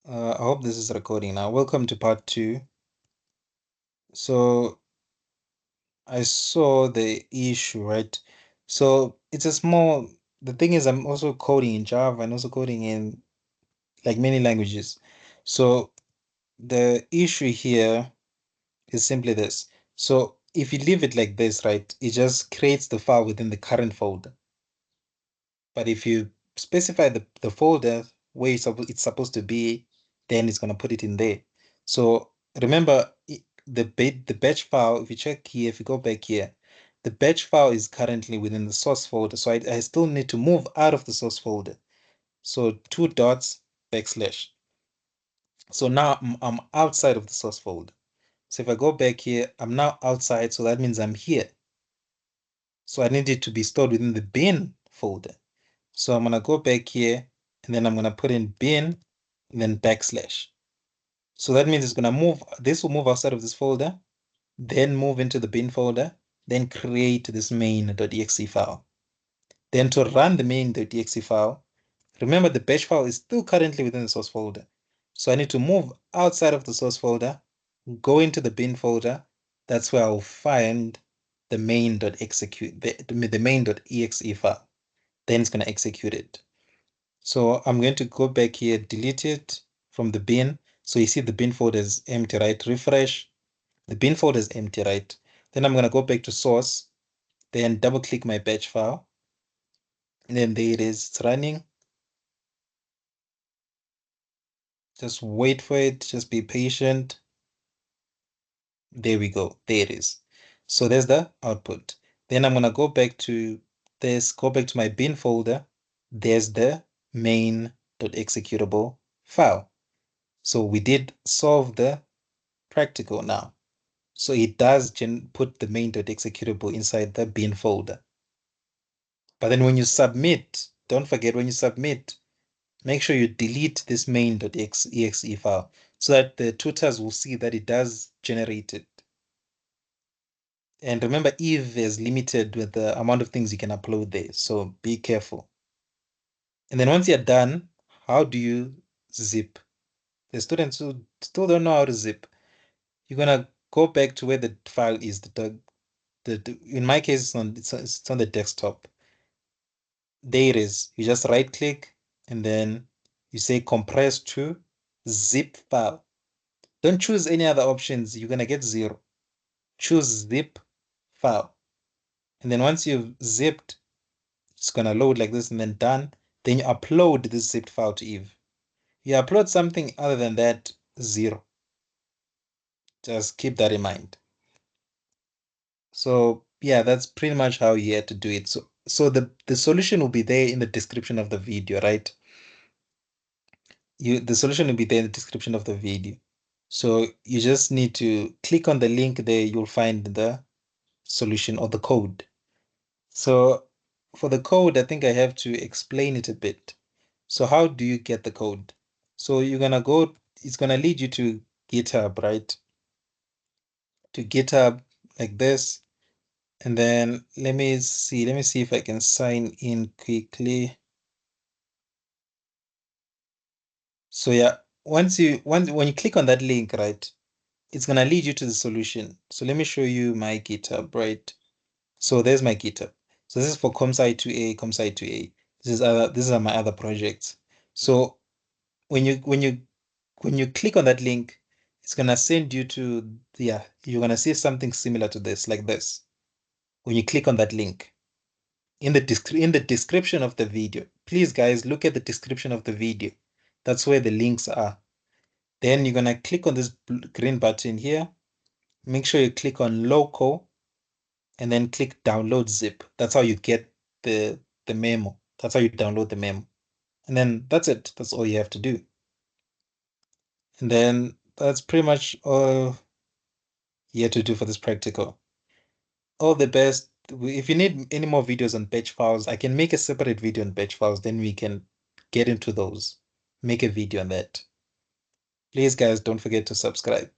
I hope this is recording now. Welcome to part 2. So I saw the issue, right? So it's the thing is I'm also coding in Java and also coding in like many languages. So the issue here is simply this. So if you leave it like this, right, it just creates the file within the current folder. But if you specify the folder where it's supposed to be, then it's going to put it in there. So remember the batch file, if you check here, if you go back here, the batch file is currently within the source folder. So I still need to move out of the source folder. So 2 dots backslash. So now I'm outside of the source folder. So if I go back here, I'm now outside. So that means I'm here. So I need it to be stored within the bin folder. So I'm going to go back here and then I'm going to put in bin and then backslash. So that means it's going to move, this will move outside of this folder, then move into the bin folder, then create this main.exe file. Then to run the main.exe file, remember the batch file is still currently within the source folder. So I need to move outside of the source folder, go into the bin folder. That's where I'll find the main.execute, the main.exe file. Then it's going to execute it. So I'm going to go back here, delete it from the bin. So you see the bin folder is empty, right? Refresh. The bin folder is empty, right? Then I'm going to go back to source, then double click my batch file. And then there it is, it's running. Just wait for it, just be patient. There we go, there it is. So there's the output. Then I'm going to go back to this, go back to my bin folder. There's the main.executable file. So we did solve the practical now. So it does put the main.executable inside the bin folder. But then when you submit, don't forget when you submit, make sure you delete this main.exe file so that the tutors will see that it does generate it. And remember, Eve is limited with the amount of things you can upload there. So be careful. And then once you're done, how do you zip? The students who still don't know how to zip, you're gonna go back to where the file is. In my case, it's on the desktop. There it is. You just right click and then you say compress to zip file. Don't choose any other options. You're gonna get 0. Choose zip file. And then once you've zipped, it's gonna load like this and then done. Then you upload this zipped file to Eve. You upload something other than that, 0. Just keep that in mind. So yeah, that's pretty much how you had to do it. So the solution will be there in the description of the video, right? The solution will be there in the description of the video. So you just need to click on the link there, you'll find the solution or the code. So for the code, I think I have to explain it a bit. So how do you get the code? So you're gonna go, it's gonna lead you to GitHub, right? To GitHub like this. And then let me see if I can sign in quickly. So yeah, when you click on that link, right, it's gonna lead you to the solution. So let me show you my GitHub, right? So there's my GitHub. So this is for ComSci 2A, ComSci 2A. These are my other projects. So when you click on that link, it's gonna send you to you're gonna see something similar to this, like this. When you click on that link in the description of the video, please guys look at the description of the video. That's where the links are. Then you're gonna click on this green button here. Make sure you click on local and then click download zip. That's how you get the memo. That's how you download the memo. And then that's it. That's all you have to do. And then that's pretty much all you have to do for this practical. All the best. If you need any more videos on batch files, I can make a separate video on batch files. Then we can get into those. Make a video on that. Please, guys, don't forget to subscribe.